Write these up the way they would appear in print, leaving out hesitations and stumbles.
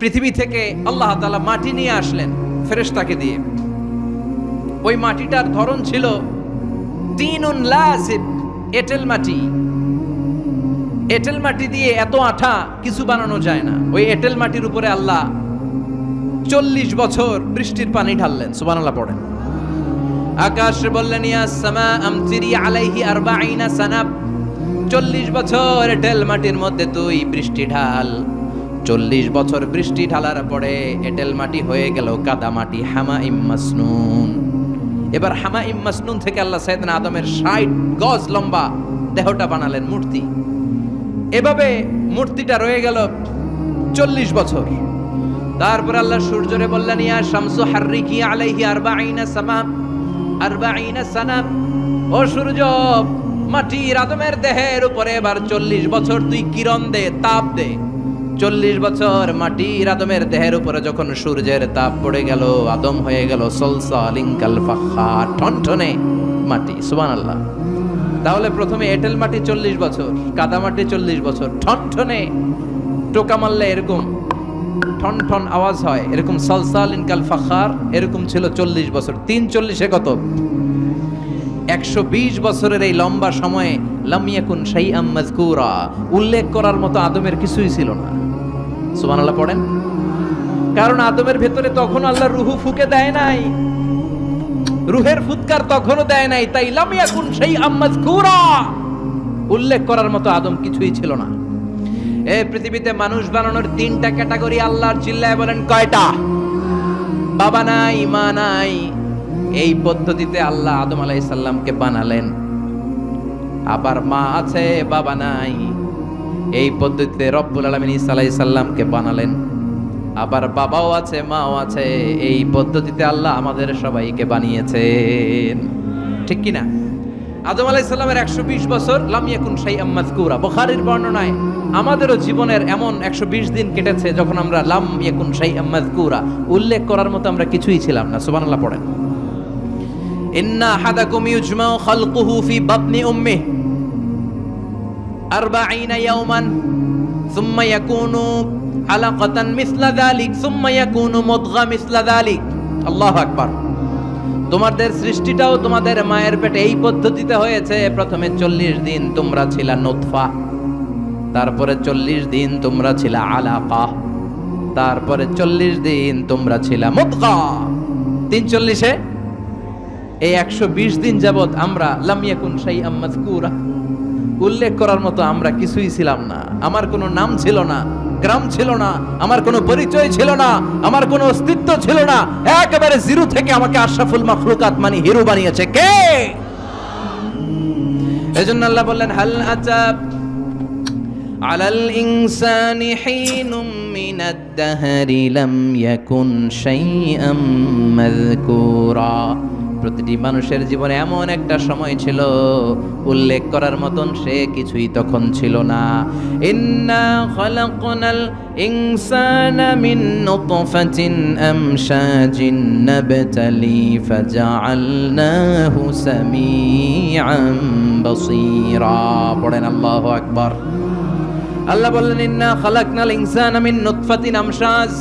পৃথিবী থেকে আল্লাহ তাআলা মাটি নিয়ে আসলেন ফেরেশতাকে দিয়ে। ওই মাটিটার ধরন ছিল তিনুন লাযিব, এঁটেল মাটি। এঁটেল মাটি দিয়ে এত আঠা কিছু বানানো যায় না। ওই এঁটেল মাটির উপরে আল্লাহ 40 বছর বৃষ্টির পানি ঢাললেন। সুবহানাল্লাহ পড়েন। আকাশ বললেন ইয়া সামা আমতিরি আলাইহি 40 সানা, 40 বছর এঁটেল মাটির মধ্যে তুই বৃষ্টি ঢাল। 40 বছর বৃষ্টি ঢালার পরে এঁটেল মাটি হয়ে গেল কাদা মাটি, হামাইম মাসনুন। এবার হামাইম মাসনুন থেকে আল্লাহ সাইয়েদনা আদমের 60 গজ লম্বা দেহটা বানালেন মূর্তি। এভাবে মূর্তিটা রয়ে গেল 40 বছর। তারপর আল্লাহ সূর্যরে বললেন ইয়া শামসু হাররিকি আলাইহি 40 সামা 40 সানা, ও সূর্য মাটির আদমের দেহের উপরে এবার 40 বছর তুই কিরণ দে, তাপ দে। 40 বছর মাটির আদমের দেহের উপরে যখন সূর্যের তাপ পড়ে গেল, আদম হয়ে গেল সলসালিন কাল ফাখার, টনটনে মাটি। সুবহানাল্লাহ। তাহলে প্রথমে এঁটেল মাটি 40 বছর, কাদা মাটি 40 বছর, টনটনে টোকা মারলে এরকম ঠন ঠন আওয়াজ হয়, এরকম সলসালিন কাল ফাখার, এরকম ছিল 40 বছর। 3 40 কত? 120 বছরের এই লম্বা সময়ে লাম ইয়াকুন শাইআম মাযকুরা, উল্লেখ করার মতো আদমের কিছুই ছিল না। সুবহানাল্লাহ পড়েন। কারণ আদমের ভেতরে তখন আল্লাহ রূহ ফুঁকে দেয় নাই, রূহের ফুৎকার তখনও দেয় নাই, তাই লাম ইয়াকুন শাইআম মাযকুরা, উল্লেখ করার মতো আদম কিছুই ছিল না। এই পৃথিবীতে মানুষ বানানোর 3টা ক্যাটাগরি আল্লাহর চিল্লায় বলেন কয়টা? বাবা নাই, মা নাই। এই পদ্ধতিতে আল্লাহ আদম আলাইহিস সালামকে বানালেন। আবার মা আছে, বাবা নাই। এই পদ্ধতিতে রব্বুল আলামিন ঈসা আলাইহিস সালামকে বানালেন। আবার বাবাও আছে, মাও আছে। এই পদ্ধতিতে আল্লাহ আমাদের সবাইকে বানিয়েছেন। ঠিক কি না? আদম আলাইহিস সালামের 120 বছর লাম ইয়াকুন শাইআম মাযকুরা। বুখারীর বর্ণনায় আমাদেরও জীবনের এমন 120 দিন কেটেছে যখন আমরা লাম ইয়াকুন শাইআম মাযকুরা, উল্লেখ করার মতো আমরা কিছুই ছিলাম না। সুবহানাল্লাহ পড়েন। ইন্না আহাদাকুম ইউজমাউ খালকুহু ফি বাতনি উম্মিহি 40 ইয়াওমান সুম্মা ইয়াকুনু আলাকাতান মিসলা যালিক সুম্মা ইয়াকুনু মুদগা মিসলা যালিক। আল্লাহু আকবার। তোমাদের সৃষ্টিটাও তোমাদের মায়ের পেটে এই পদ্ধতিতে হয়েছে। প্রথমে 40 দিন তোমরা ছিলা নুতফা, তারপরে 40 দিন তোমরা ছিলা আলাকা, তারপরে 40 দিন তোমরা ছিলা মুদগা। 340-এ এই 120 দিন যাবত আমরা লাম ইয়াকুন শাইআম মাযকুরা, উল্লেখ করার মতো আমরা কিছুই ছিলাম না। আমার কোনো নাম ছিল না, গ্রাম ছিল না, আমার কোনো পরিচয় ছিল না, আমার কোনো অস্তিত্ব ছিল না। একেবারে জিরো থেকে আমাকে আশরাফুল মাখলুকাত মানে হিরো বানিয়েছে কে? এজন্য আল্লাহ বললেন হাল আতাব আলাল ইনসানি হিনুম মিনাদ দাহরি লাম ইয়াকুন শাইআম মাযকুরা। প্রতিটি মানুষের জীবনে এমন একটা সময় ছিল, উল্লেখ করার মতন সে কিছুই তখন ছিল না। ইন্না খালাকনাল ইনসানা মিন নুতফাতিন আমশাজিন নাবতালি ফাজআলনাহু সামিআন বাসীরা। পড়েন আল্লাহু আকবার। আল্লাহ বললেন ইন্না খালাকনাল ইনসানা মিন নুতফাতিন আমশাজ,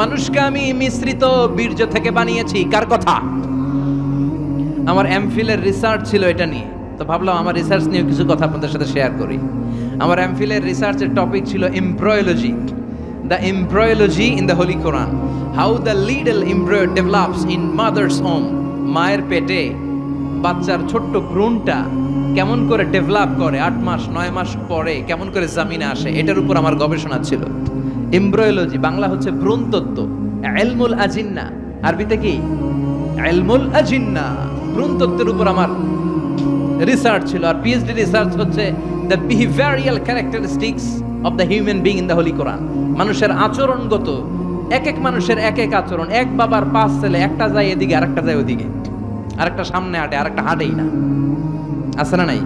মানুষকে আমি মিশ্রিত বীর্য থেকে বানিয়েছি। কার কথা? আমার এমফিলের রিসার্চ ছিল এটা নিয়ে, তো ভাবলাম আমার রিসার্চ নিয়ে কিছু কথা আপনাদের সাথে শেয়ার করি। আমার এমফিলের রিসার্চের টপিক ছিল embryology, the embryology in the holy Quran, how the little এমব্রয়ো develops in mother's home. মায়ের পেটে বাচ্চার ছোট্ট ভ্রূণটা কেমন করে ডেভেলপ করে, 8 মাস 9 মাস পরে কেমন করে জামিনে আসে, এটার উপর আমার গবেষণা ছিল। এমব্রয়োলজি বাংলা হচ্ছে ভ্রূণতত্ত্ব, ইলমুল আজিন্না আরবিতে কি? ইলমুল আজিন্না, ভ্রূণতত্ত্বের উপর আমার রিসার্চ ছিল। আর পিএইচডি রিসার্চ হচ্ছে the behavioural characteristics of the human being in the holy Quran. মানুষের আচরণগত, এক এক মানুষের এক এক আচরণ। এক বাবার 5 ছেলে, একটা যায় এদিকে আরেকটা যায় ওদিকে, আরেকটা সামনে হাঁটে আরেকটা হাঁটেই না, আছে না নাই?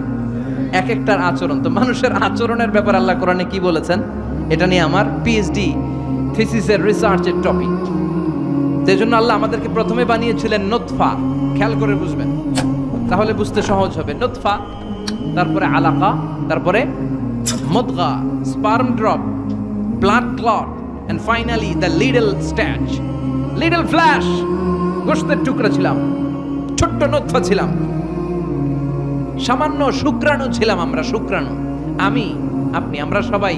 এক একটার আচরণ। তো মানুষের আচরণের ব্যাপার আল্লাহ কোরআনে কি বলেছেন, এটা নিয়ে আমার পিএইচডি থিসিসের রিসার্চের টপিক। সেই জন্য আল্লাহ আমাদেরকে প্রথমে বানিয়েছিলেন নুতফা। খেয়াল করে বুঝবেন, তাহলে বুঝতে সহজ হবে। নুতফা, তারপরে আলাকা, তারপরে মুদগা, sperm drop, blood clot, and finally the little stage, little flash, গোশতের টুকরা ছিলাম, ছোট্ট নতফা ছিলাম, সামান্য শুক্রাণু ছিলাম আমরা, শুক্রাণু। আমি, আপনি, আমরা সবাই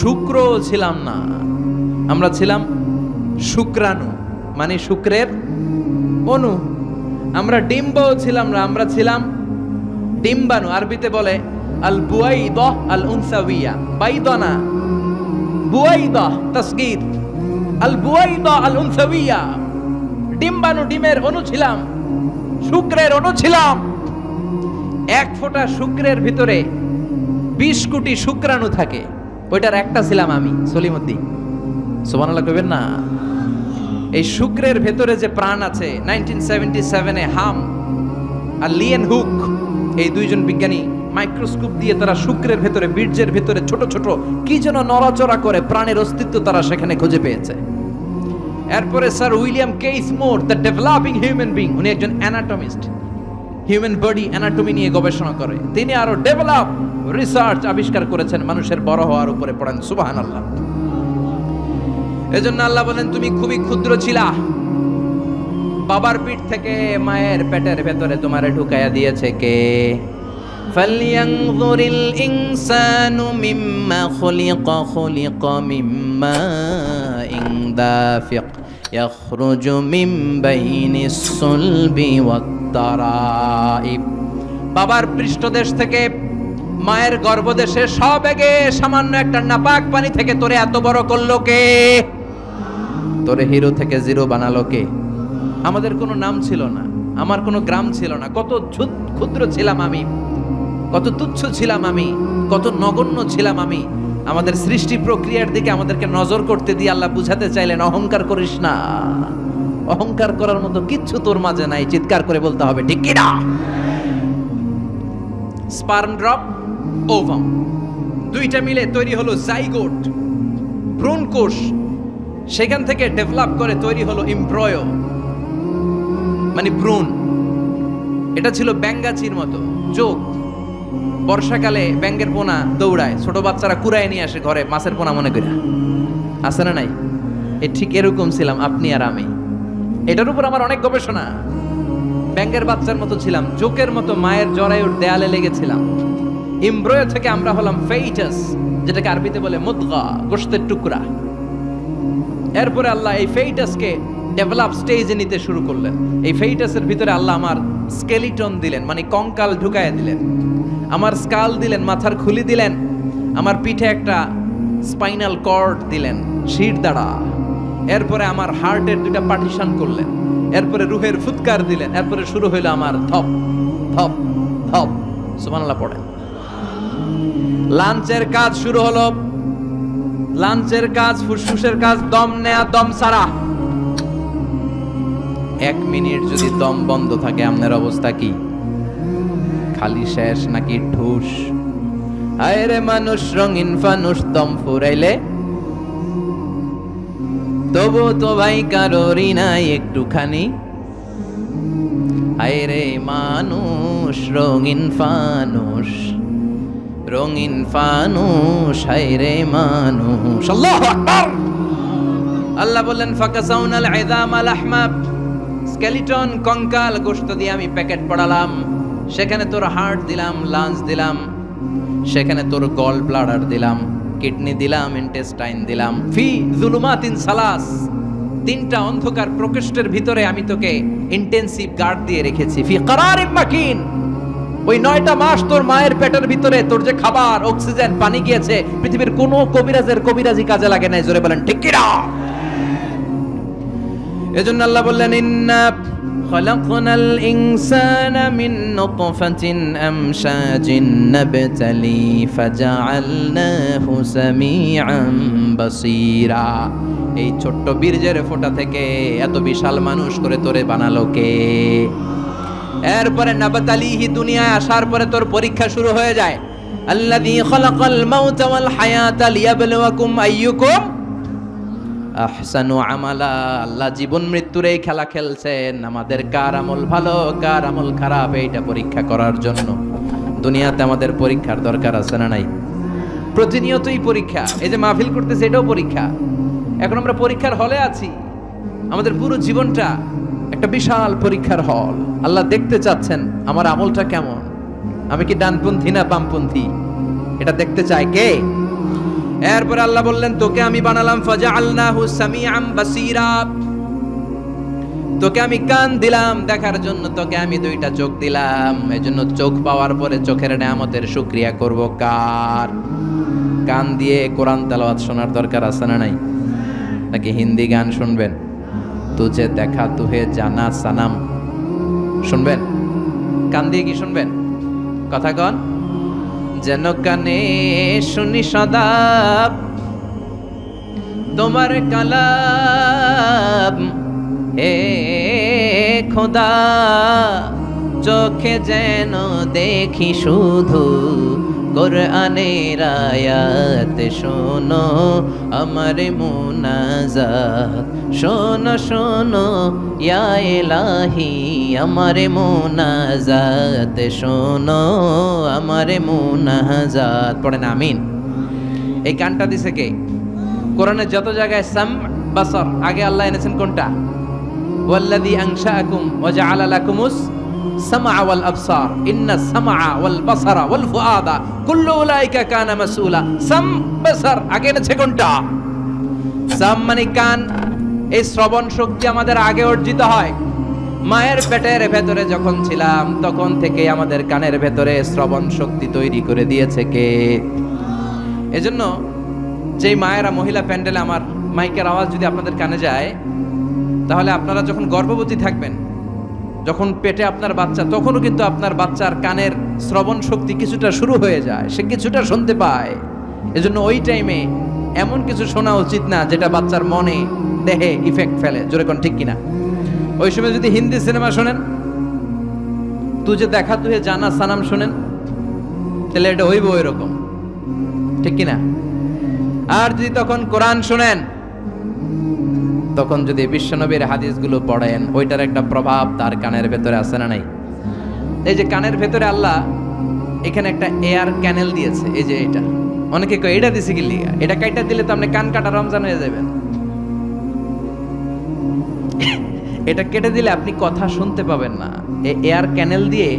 শুক্র ছিলাম না, আমরা ছিলাম শুক্রাণু, মানে শুক্রের অণু। আমরা ডিম্বও ছিলাম না, আমরা ছিলাম ডিম্বাণু। আরবিতে বলে আল বুয়াইদা আল উনসাউইয়া, বাইদা না, বুয়াইদা তাসগীর, আল বুয়াইদা আল উনসাউইয়া, ডিম্বাণু, ডিমের অণু ছিলাম, শুক্রের অণু ছিলাম। এক ফোঁটা শুক্রের ভিতরে 20 কোটি শুক্রাণু থাকে, ওইটার একটা ছিলাম আমি, সলিমুদ্দিন। সুবহানাল্লাহ কইবেন না? এই শুক্রের ভেতরে যে প্রাণ আছে, 1977 হাম আর লিয়েন হুক, এই দুইজন বিজ্ঞানী মাইক্রোস্কোপ দিয়ে তারা শুক্রের ভেতরে, বীর্যের ভেতরে ছোট ছোট কি যেন নড়াচড়া করে প্রাণের অস্তিত্ব তারা সেখানে খুঁজে পেয়েছে। এরপরে sir William case more, the developing human being, উনি একজন অ্যানাটমিস্ট, হিউম্যান বডি অ্যানাটমি নিয়ে গবেষণা করে। তিনি আরো ডেভেলপ রিসার্চ আবিষ্কার করেছেন মানুষের বড় হওয়ার উপরে। পড়েন সুবহানাল্লাহ। এজন্য আল্লাহ বলেন তুমি খুবই ক্ষুদ্র ছিলা, বাবার পিঠ থেকে মায়ের পেটের ভেতরে তোমারে ঢুকাইয়া দিয়েছে কে? ফালইয়ানযুরিল ইনসানু মিম্মা খুলিকা, খুলিকা মিম্মা দাফিক ইয়াখরুজু মিন বাইনিস সুলবি ওয়াত তারাইব। বাবার পৃষ্ঠদেশ থেকে, মায়ের গর্ভদেশে সবেগে সামান্য একটা নাপাক পানি থেকে তোরে এত বড় করলো কে? তোরে হিরো থেকে জিরো বানালো কে? আমাদের কোনো নাম ছিল না, আমার কোনো গ্রাম ছিল না। কত ক্ষুদ্র ছিলাম আমি, কত তুচ্ছ ছিলাম আমি, কত নগণ্য ছিলাম আমি। আমাদের সৃষ্টি প্রক্রিয়ার দিকে আমাদেরকে নজর করতে দিয়ে আল্লাহ বুঝাতে চাইলেন অহংকার করিস না, অহংকার করার মতো কিচ্ছু তোর মাঝে নাই। চিৎকার করে বলতে হবে ঠিক কি না? স্পার্ম ড্রপ, ওভাম, দুইটা মিলে তৈরি হলো জাইগোট, ভ্রূণ কোষ। সেখান থেকে ডেভেলপ করে তৈরি হলো এমব্রয়ো, মানে ভ্রূণ। এটা ছিল ব্যাঙ্গাচির মতো চোখ। বর্ষাকালে ব্যাঙ্গের পোনা দৌড়ায়, ছোট বাচ্চারা কুড়ায় নিয়ে আসে ঘরে মাছের পোনা মনে করে, আছে না নাই? ঠিক এরকম ছিলাম আপনি আর আমি। এটার উপর আমার অনেক গবেষণা। ব্যাঙ্গের বাচ্চার মতো ছিলাম, জোকের মতো মায়ের জরায়ুর দেয়ালে লেগেছিলাম। এমব্রয়ো থেকে আমরা হলাম ফেইটাস, যেটাকে আরবিতে বলে মুদগা, গোশতের টুকরা। এরপরে আল্লাহ এই ফেইটাসকে ডেভেলপ স্টেজে নিতে শুরু করলেন। এই ফেইটাসের ভিতরে আল্লাহ আমার স্কেলিটন দিলেন, মানে কঙ্কাল ঢুকায় দিলেন। আমার স্কাল দিলেন, মাথার খুলি দিলেন। আমার পিঠে একটা স্পাইনাল কর্ড দিলেন, শির দাঁড়া। এরপরে আমার হার্টের দুইটা পার্টিশন করলেন। এরপরে রুহের ফুৎকার দিলেন। এরপরে শুরু হইল আমার ধপ ধপ ধপ। সুবহানাল্লাহ পড়েন। লাঞ্চের কাজ শুরু হলো। লাঞ্চের কাজ, ফুসফুসের কাজ, দম নেয়া, দম ছাড়া। 1 মিনিট যদি দম বন্ধ থাকে আপনার অবস্থা কি? খালি শেষ নাকি ঠুস? হায় রে মানুষ রঙিন ফানুস, দম ফুরাইলে তবু তো ভাই কারোরই নাই একটুখানি। হায় রে মানুষ রঙিন ফানুস, রঙিন ফানুস, হায় রে মানুষ। আল্লাহু আকবার। আল্লাহ বললেন ফাকাসাউনাল ইযামা লাহমা, স্কেলিটন কঙ্কাল গোশত দিয়ে আমি প্যাকেট পড়ালাম। সেখানে তোর হার্ট দিলাম, লাঞ্চ দিলাম, সেখানে তোর গল ব্লাডার দিলাম, কিডনি দিলাম, ইন্টেস্টাইন দিলাম। ফি যুলুমাতিন সালাস, 3টা অন্ধকার প্রকোষ্ঠের ভিতরে আমি তোকে ইন্টেনসিভ গার্ড দিয়ে রেখেছি। ফি করারিম মাকিন, ওই 9টা মাস তোর মায়ের পেটের ভিতরে তোর যে খাবার, অক্সিজেন, পানি গিয়েছে, পৃথিবীর কোনো কবিরাজের কবিরাজি কাজে লাগে নাই। জোরে বলেন ঠিক কি না? এজন্য আল্লাহ বললেন ইন্না খালাকনাল ইনসানা মিন নুতফাতিন আমশাজিন নাবতালি ফাজআলনাহু সামিআন বাসীরা। এই ছোট্ট বীর্যের ফোঁটা থেকে এত বিশাল মানুষ করে তোরে বানালো কে? এরপরে নাবতালিহি, দুনিয়ায় আসার পরে তোর পরীক্ষা শুরু হয়ে যায়। আল্লাযী খালাকাল মাউতা ওয়াল হায়াতা লিয়াবলুয়াকুম আইয়ুকুম আহসানু আমালা। আল্লাহ জীবন মৃত্যুর এই খেলা খেলছেন, আমাদের কার আমল ভালো কার আমল খারাপ এইটা পরীক্ষা করার জন্য। দুনিয়াতে আমাদের পরীক্ষার দরকার আছে না নাই? প্রতিনিয়তই পরীক্ষা। এই যে মাহফিল করতেছে এটাও পরীক্ষা। এখন আমরা পরীক্ষার হলে আছি। আমাদের পুরো জীবনটা একটা বিশাল পরীক্ষার হল। আল্লাহ দেখতে চাচ্ছেন আমার আমলটা কেমন, আমি কি ডানপন্থী না বামপন্থী, এটা দেখতে চায় কে? এরপরে আল্লাহ বললেন, তোকে আমি বানালাম ফাজআলনাহু সামিআম বাসীরা, তোকে আমি কান দিলাম দেখার জন্য, তোকে আমি দুইটা চোখ দিলাম। এজন্য চোখ পাওয়ার পরে চোখের নেয়ামতের শুকরিয়া করব কার? কান দিয়ে কোরআন তেলাওয়াত শোনার দরকার আছে না নাই? নাকি হিন্দি গান শুনবেন? তুঝে দেখা তুহে জানা সানাম শুনবেন? কান দিয়ে কি শুনবেন? কথা কন। যেন কানে শুনি সদা তোমার কালাম, হে খোদা চোখে যেন দেখি শুধু কোরআনের আয়াত, শোনো আমার মুনাজাত, শোনো শোনো ইয়া ইলাহি আমার মুনাজাত, শোনো আমার মুনাজাত। পড়েন আমিন। এই গানটা দিছে কে? কোরআনের যত জায়গায় সাম বাসার আগে আল্লাহ এনেছেন কোনটা? ওয়াল্লাযী আনশাআকুম ওয়া জাআলা লাকুমুস সামআ ওয়াল আবসার ইন্নাস সামআ ওয়াল বাসারা ওয়াল ফুআদা কুল্লু উলাইকা কানা মাসউলা। সাম বাসার আগে এনেছে কোনটা? সাম মানে কান। এই শ্রবণ শক্তি আমাদের আগে অর্জিত হয়। মায়ের পেটের ভেতরে যখন ছিলাম তখন থেকে আমাদের কানের ভেতরে শ্রবণ শক্তি তৈরি করে দিয়েছে কে? এজন্য যেই মায়েরা মহিলা প্যান্ডেলে আমার মাইকের আওয়াজ যদি আপনাদের কানে যায়, তাহলে আপনারা যখন গর্ভবতী থাকবেন, যখন পেটে আপনার বাচ্চা, তখনও কিন্তু আপনার বাচ্চার কানের শ্রবণ শক্তি কিছুটা শুরু হয়ে যায়, সে কিছুটা শুনতে পায়। এজন্য ওই টাইমে এমন কিছু শোনা উচিত না যেটা বাচ্চার মনে দেহে ইফেক্ট ফেলে। জোরে কোন ঠিক কিনা? ওই সময় যদি হিন্দি সিনেমা শোনেন, তুঝে দেখা তুহে জানা সানাম শোনেন, তাহলে এটা হইব ওই রকম, ঠিক কিনা? আর যদি তখন কোরআন শোনেন, তখন যদি বিশ্বনবীর হাদিসগুলো পড়েন, ওইটার একটা প্রভাব তার কানের ভেতরে আছে না নাই? এই যে কানের ভেতরে আল্লাহ এখানে একটা এয়ার ক্যানেল দিয়েছে, এই যে এটা, অনেকে কয় এটা দিছে কি লিগা, এটা কাইটা দিলে তো আপনি কান কাটা রমজান হয়ে যাবেন। এটা কেটে দিলে আপনি কথা শুনতে পাবেন না। এই এয়ার ক্যানেল দিয়ে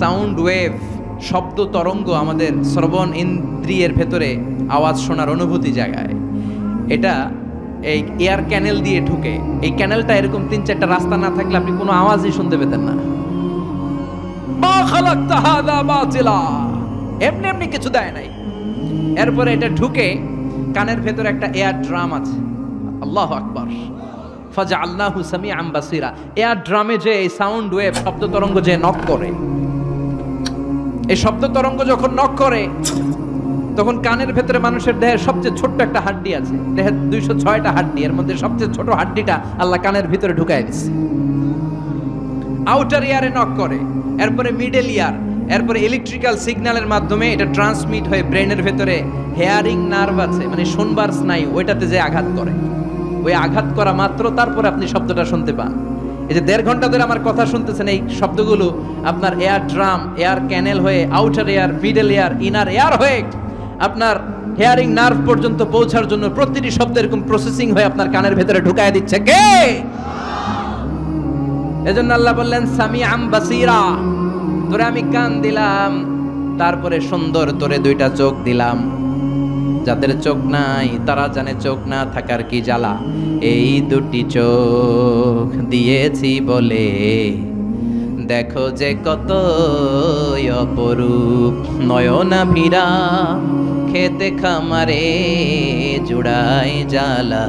সাউন্ড ওয়েভ, শব্দ তরঙ্গ আমাদের শ্রবণ ইন্দ্রিয়ের ভেতরে আওয়াজ শোনার অনুভূতি জাগায়। এটা এই এয়ার ক্যানেল দিয়ে ঢুকে। এই ক্যানেলটা এরকম 3-4টা রাস্তা না থাকলে আপনি কোনো আওয়াজই শুনতে পেতেন না। মা খালাকতা হাযা বাতিলা, এমনি এমনি কিছু দেয় নাই। এরপরে এটা ঢুকে কানের ভেতরে একটা এয়ার ড্রাম আছে। আল্লাহু আকবার। ফাজআলনাহু সামিআম বাসীরা। এয়ার ড্রামে যে এই সাউন্ড ওয়েভ, শব্দ তরঙ্গ যে নক করে, এই শব্দ তরঙ্গ যখন নক করে, তখন কানের ভেতরে মানুষের দেহের সবচেয়ে ছোট্ট একটা হাড্ডি আছে। দেহের 206টা হাড্ডি, এর মধ্যে সবচেয়ে ছোট হাড্ডিটা আল্লাহ কানের ভিতরে ঢুকায় দিচ্ছে। আউটার ইয়ারে নক করে, এরপরে মিডল ইয়ার, এরপরে ইলেকট্রিক্যাল সিগন্যালের মাধ্যমে এটা ট্রান্সমিট হয়ে ব্রেনের ভেতরে হেয়ারিং নার্ভ আছে, মানে শুনবার স্নায়ু, ওইটাতে যে আঘাত করে, ওই আঘাত করা মাত্র তারপরে আপনি শব্দটা শুনতে পান। এই যে 1.5 ঘন্টা ধরে আমার কথা শুনতেছেন, এই শব্দগুলো আপনার এয়ার ড্রাম, এয়ার ক্যানেল হয়ে outer air, middle air, inner air হয়ে আপনার হেয়ারিং নার্ভ পর্যন্ত পৌঁছার জন্য প্রতিটি শব্দ এরকম প্রসেসিং হয়ে আপনার কানের ভেতরে ঢুকায় দিচ্ছে কে? এজন্য আল্লাহ বললেন সামিআম বাসীরা, তোরে আমি কান দিলাম, তারপরে সুন্দর তোরে 2টা চোখ দিলাম। যাদের চোখ নাই তারা জানে চোখ না থাকার কি জ্বালা। এই 2টি চোখ দিয়েছি বলে দেখো যে কত অপরূপ, নয়না ভিরা খেতে খামারে জুড়াই জ্বালা,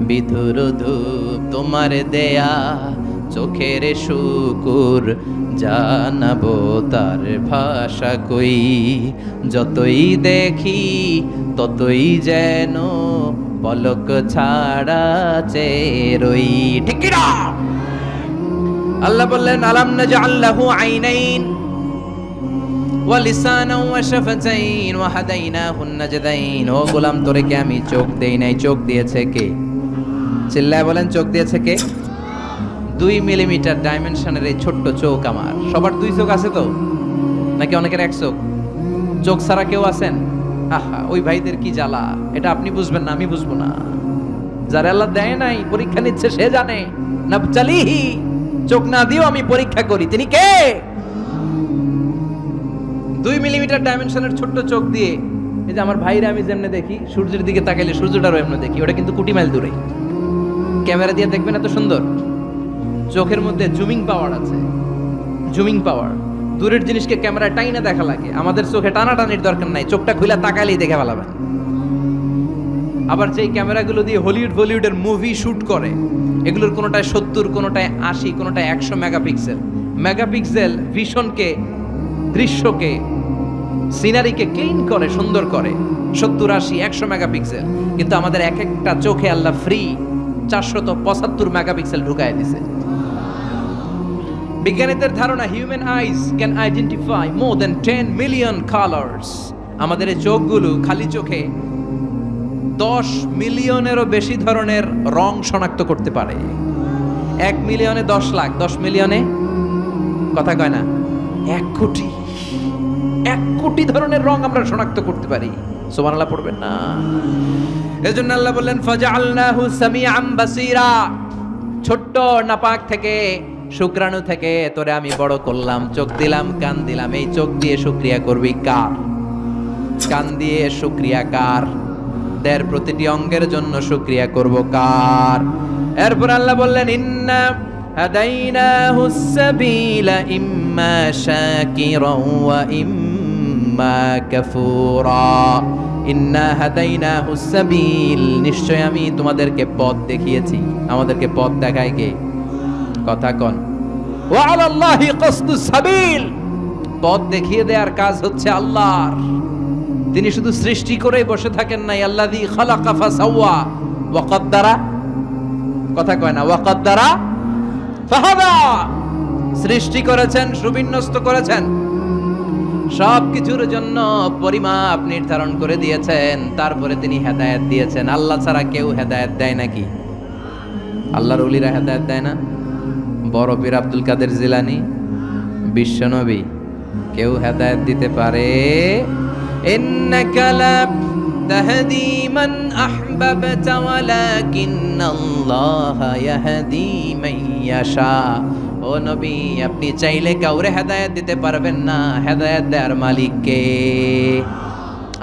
বিধুর ধূপ তোমার দেয়া চোখের শুকুর, জানাবো তার ভাষা কই, যতই দেখি ততই যেন পলক ছাড়া চেরই। ঠিক কি না? আল্লাহ বললেন আলাম নাজআল লাহু আইনাইন ওয়া লিসানান ওয়া শাফাতাইন ওয়া হাদাইনাহুন নাজদাইন। ও গোলাম, তোরে কি আমি চোখ দেই নাই? চোখ দিয়েছে কে? চিল্লায় বলেন, চোখ দিয়েছে কে? 2 মিলিমিটার ডাইমেনশনের এই ছোট্ট চোখ আমার। সবার 2 চোখ আছে তো, নাকি অনেকের 1 চোখ? চোখ ছাড়া কেউ আছেন? আহা, ওই ভাইদের কি জ্বালা, এটা আপনি বুঝবেন না, আমি বুঝবো না। যারা আল্লাহ দেয় নাই পরীক্ষা নিচ্ছে সে জানে। নাবতালিহি, চোখ না দিও আমি পরীক্ষা করি। তিনি কে? 2 মিলিমিটার ডাইমেনশনের ছোট্ট চোখ দিয়ে, এই যে আমার ভাইরা আমি যেমনে দেখি, সূর্যের দিকে তাকাইলে সূর্যটারও এমনি দেখি, ওটা কিন্তু কোটি মাইল দূরে। ক্যামেরা দিয়ে দেখবেন এত সুন্দর। চোখের মধ্যে জুমিং পাওয়ার আছে, জুমিং পাওয়ার। দূরের জিনিসকে ক্যামেরায় টাইনা দেখা লাগে, আমাদের চোখে টানাটানির দরকার নাই, চোখটা খুলে তাকালেই দেখে ফেলাবেন। আবার যেই ক্যামেরাগুলো দিয়ে হলিউড বলিউডের মুভি শুট করে, এগুলোর কোনোটায় 70, কোনোটায় 80, কোনোটায় 100 মেগাপিক্সেল। মেগাপিক্সেল ভিশনকে, দৃশ্যকে, সিনারিকে ক্লিন করে, সুন্দর করে। 70, 80, 100 মেগাপিক্সেল। কিন্তু আমাদের এক একটা চোখে আল্লাহ ফ্রি 475 মেগাপিক্সেল ঢুকায় দিছে। বিজ্ঞানীদের ধারণা human eyes can identify more than 10 million colours. আমাদের এই চোখগুলো খালি চোখে 10 মিলিয়নেরও বেশি ধরনের রং শনাক্ত করতে পারে। 1 মিলিয়নে 10 লাখ, 10 মিলিয়নে কথা কয় না 1 কোটি। 1 কোটি ধরনের রং আমরা শনাক্ত করতে পারি। সুবহানাল্লাহ পড়বেন না? এজন্য আল্লাহ বললেন ফাজআলনাহু সামিআম বাসীরা। ছোট্ট নাপাক থেকে, শুক্রাণু থেকে তোরে আমি বড় করলাম, চোখ দিলাম, কান দিলাম। এই চোখ দিয়ে শুকরিয়া করবি কার? কান দিয়ে শুকরিয়া কার? দেহের প্রতিটি অঙ্গের জন্য শুকরিয়া করব কার? এরপর আল্লাহ বললেন ইন্না হাদাইনাহুস সাবিলা ইম্মা শাকিরাও ওয়া ইম্মা কাফুরা। ইন্না হাদাইনাহুস সাবিল, নিশ্চয় আমি তোমাদেরকে পথ দেখিয়েছি। আমাদেরকে পথ দেখায় কে? কথা কন। ওয়া আলাল্লাহি কাসদুস সাবিল, পথ দেখিয়ে দেওয়ার কাজ হচ্ছে আল্লাহর। তিনি শুধু সৃষ্টি করেই বসে থাকেন নাই। আল্লাযী খালাকা ফাসাওয়া ওয়া কদ্দারা, কথা কয় না, ওয়া কদ্দারা ফাহাদা। সৃষ্টি করেছেন, সুবিন্যস্ত করেছেন, সবকিছুর জন্য পরিমাপ নির্ধারণ করে দিয়েছেন। তারপরে তিনি হেদায়েত দিয়েছেন। আল্লাহ ছাড়া কেউ হেদায়েত দেয় নাকি? আল্লাহর ওলিরা হেদায়েত দেয় না? বড় পীর আব্দুল কাদের জিলানী, বিশ্বনবী, কেউ হেদায়েত দিতে পারে? ইন্নাকা লা তাহদি মান আহবাবতা ওয়ালাকিন্নাল্লাহা ইয়াহদি মান ইয়াশা। ও নবী, আপনি চাইলে কাউরে হেদায়েত দিতে পারবেন না। হেদায়েত দেওয়ার মালিক কে?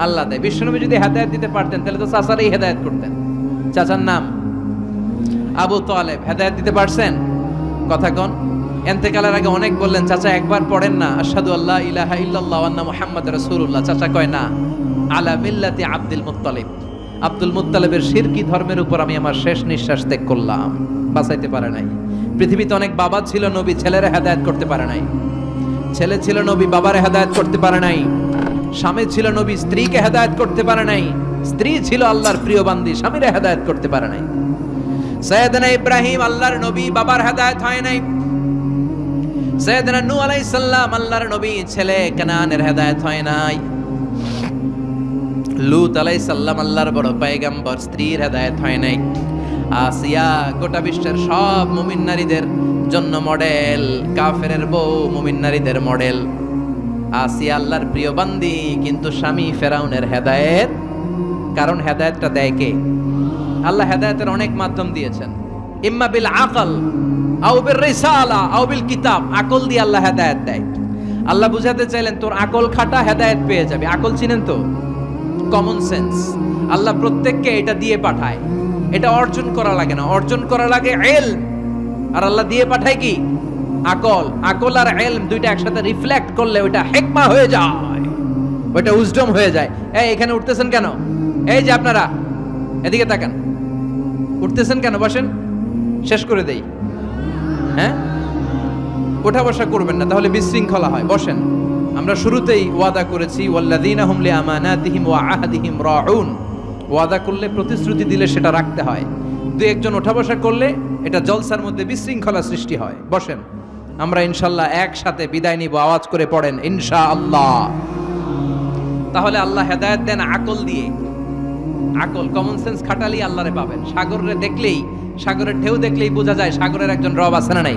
আল্লাহ দেয়। বিশ্বনবী যদি হেদায়েত দিতে পারতেন তাহলে তো চাচারই হেদায়েত করতেন। চাচার নাম আবু তালেব, হেদায়েত দিতে পারছেন? কথা কন। এন্তেকালের আগে অনেক বললেন, চাচা একবার পড়েন না আশহাদু আল্লা ইলাহা ইল্লাল্লাহু ওয়া আন্না মুহাম্মাদুর রাসূলুল্লাহ। চাচা কয় না, আলা মিল্লাতি আব্দুল মুত্তালিব। আব্দুল মুত্তালিবের শিরকি ধর্মের উপর আমি আমার শেষ নিঃশ্বাস ত্যাগ করলাম। বাঁচাইতে পারে নাই। পৃথিবীতে অনেক বাবা ছিল নবী, ছেলেরা হেদায়েত করতে পারে নাই। ছেলে ছিল নবী, বাবারে হেদায়েত করতে পারে নাই। স্বামী ছিল নবী, স্ত্রীকে হেদায়েত করতে পারে নাই। স্ত্রী ছিল আল্লাহর প্রিয় বান্দি, স্বামীরে হেদায়েত করতে পারে নাই। সাইয়েদনা ইব্রাহিম আল্লাহর নবী, বাবার হেদায়েত হয় নাই। সাইয়েদনা নূহ আলাইহিস সালাম আল্লাহর নবী, ছেলে কানানের হেদায়েত হয় নাই। লূত আলাইহিস সালাম আল্লাহর বড় পয়গম্বর, স্ত্রীর হেদায়েত হয় নাই। আসিয়া গোটা বিশ্বের সব মুমিন নারীদের জন্য মডেল, কাফেরের বউ মুমিন নারীদের মডেল। আসিয়া আল্লাহর প্রিয় বান্দি, কিন্তু স্বামী ফেরাউনের হেদায়েত। কারণ হেদায়েতটা দেয় কে? আল্লাহ হেদায়েতের অনেক মাধ্যম দিয়েছেন। ইম্মা বিল আকল আও বির রিসালা আও বিল কিতাব। আকল দিয়ে আল্লাহ হেদায়েত দেয়। আল্লাহ বুঝাতে চাইলেন তোর আকল খাটা, হেদায়েত পেয়ে যাবে। আকল চিনেন তো? Common sense. আল্লাহ প্রত্যেককে এটা দিয়ে পাঠায়। এটা অর্জন করা লাগে না, অর্জন করা লাগে ইলম। আর আল্লাহ দিয়ে পাঠায় কি? আকল। আকল আর ইলম দুইটা একসাথে রিফ্লেক্ট করলে ওইটা হিকমা হয়ে যায়, ওইটা উইজডম হয়ে যায়। এই এখানে উঠতেছেন কেন? এই যে আপনারা এদিকে তাকান, উঠতেছেন কেন? বসেন, শেষ করে দেই। হ্যাঁ, ওঠা বসা করবেন না, তাহলে বিশৃঙ্খলা হয়। বসেন। আমরা শুরুতেই ওয়াদা করেছি ওয়াল্লাযীনা হুম লিআমানাতিহিম ওয়া আহদিহিম রাউন। ওয়াদা করলে, প্রতিশ্রুতি দিলে সেটা রাখতে হয়। দুই একজন ওঠা বসা করলে এটা জলসার মধ্যে বিশৃঙ্খলা সৃষ্টি হয়। বসেন, আমরা ইনশাআল্লাহ একসাথে বিদায় নিব। আওয়াজ করে পড়েন ইনশাআল্লাহ। তাহলে আল্লাহ হেদায়েত দেন আকল দিয়ে। আকল, কমন সেন্স খাটালেই আল্লাহরে পাবেন। সাগরে দেখলেই, সাগরের ঢেউ দেখলেই বোঝা যায় সাগরের একজন রব আছে না নাই?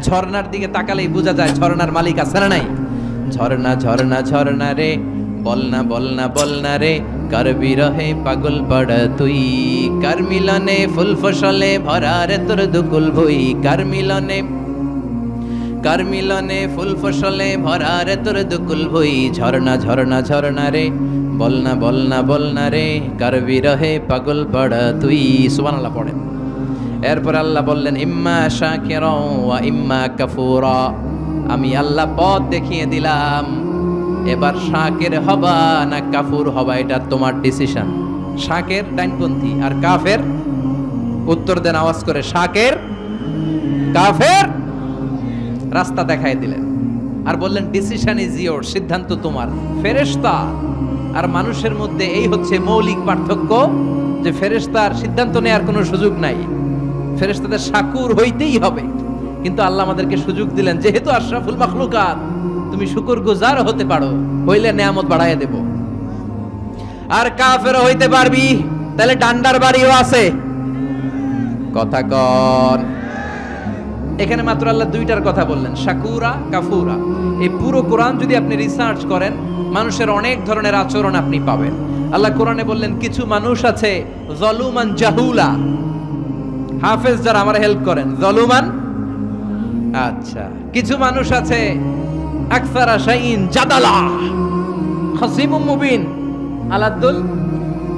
ঝর্ণার দিকে তাকালেই বোঝা যায় ঝর্ণার মালিক আছে না নাই? ঝর্ণা ঝর্ণা ঝর্ণা রে, বলনা বলনা বলনা রে, কার বিরহে পাগল পাড়া তুই, কার মিলনে ফুল ফসলে ভরা রে তোর দুকুল ভুই, কার মিলনে ফুল ফসলে ভরা রে তোর দুকুল ভুই, ঝরনা ঝরনা ঝরনা রে বলনা বলনা বলনা রে, কার বিরহে পাগল পাড়া তুই। সুবহানাল্লাহ পড়েন। এরপর আল্লাহ বললেন ইম্মা শাকিরা ওয়া ইম্মা কাফুরা, আমি আল্লাহ পথ দেখিয়ে দিলাম, এবার শাকের হবা না কাফুর হবা এটা তোমার ডিসিশন। শাকের ডাইনপন্থী আর কাফের, উত্তর দেন আওয়াজ করে, শাকের কাফের। রাস্তা দেখাই দিলেন আর বললেন ডিসিশন ইজ ইয়োর, সিদ্ধান্ত তোমার। ফেরেশতা আর মানুষের মধ্যে এই হচ্ছে মৌলিক পার্থক্য, যে ফেরেশতার সিদ্ধান্ত নেওয়ার কোনো সুযোগ নাই, ফেরেশতাদের শাকুর হইতেই হবে। কিন্তু আল্লাহ আমাদেরকে সুযোগ দিলেন, যেহেতু আশরাফুল মাখলুকাত তুমি শুকরগুজার হতে পারো, হইলে নেয়ামত বাড়াইয়া দেব। আর কাফের হইতে পারবি, তাহলে ডান্ডার বাড়িও আছে। কথা কন। এখানে মাত্র আল্লাহ দুইটার কথা বললেন, শাকুরা কাফুরা। এই পুরো কোরআন যদি আপনি রিসার্চ করেন, মানুষের অনেক ধরনের আচরণ আপনি পাবেন। আল্লাহ কোরআনে বললেন কিছু মানুষ আছে জলুমান জাহুলা। হাফেজ যারা আমার হেল্প করেন, জলুমান, আচ্ছা, কিছু মানুষ আছে আকসারা শাইইন জাদালা, খাসিমুম মুবিন, আলাদুল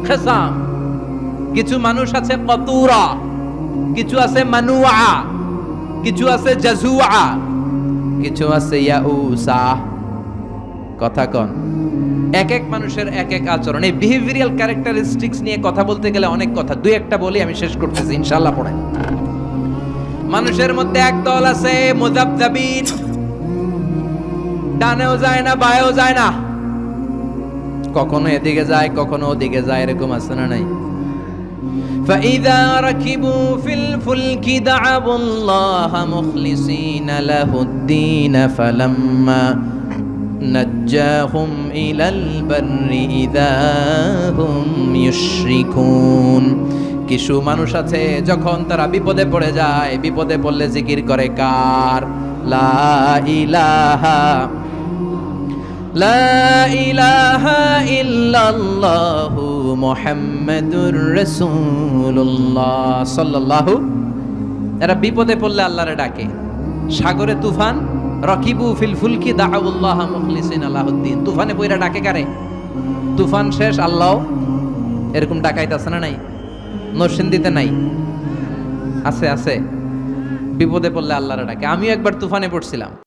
খিসাম। কিছু মানুষ আছে কতুরা, কিছু আছে মানুয়া, কিছু আছে জাজুয়া, কিছু আছে ইয়াউসা। কথা কন। এক এক মানুষের এক এক আচরণ। এই বিহেভিয়ারাল ক্যারেক্টারিস্টিক্স নিয়ে কথা বলতে গেলে অনেক কথা, দুই একটা বলি আমি শেষ করতেছি ইনশাআল্লাহ। পড়েন। মানুষের মধ্যে এক দল আছে মুযাবযাবিন, ডানেও যায় না বায়েও যায় না, কখনো এদিকে যায় কখনো ওদিকে যায়, এরকম আছে না নাই? فَإِذَا رَكِبُوا فِي الْفُلْكِ دَعَوُا اللَّهَ مُخْلِصِينَ لَهُ الدِّينَ فَلَمَّا نَجَّاهُمْ إِلَى الْبَرِّ إِذَا هُمْ يُشْرِكُونَ। কিছু মানুষ আছে যখন তারা বিপদে পড়ে যায়, বিপদে পড়লে জিকির করে কার? লা ইলাহা ইল্লাল্লাহু মুহাম্মাদুর রাসূলুল্লাহ সাল্লাল্লাহু। এরা বিপদে পড়লে আল্লাহরে ডাকে। সাগরে তুফান, রাকিবু ফিল ফুলকি দাআউল্লাহ মুখলিসিনা লাহুদ্দিন। তুফানে পয়রা ডাকে কারে? তুফান শেষ, আল্লাহ এরকম ডাকাইতাছে না নাই? নরসিংদীতে নাই? আছে আছে। বিপদে পড়লে আল্লাহরে ডাকে। আমিও একবার তুফানে পড়ছিলাম।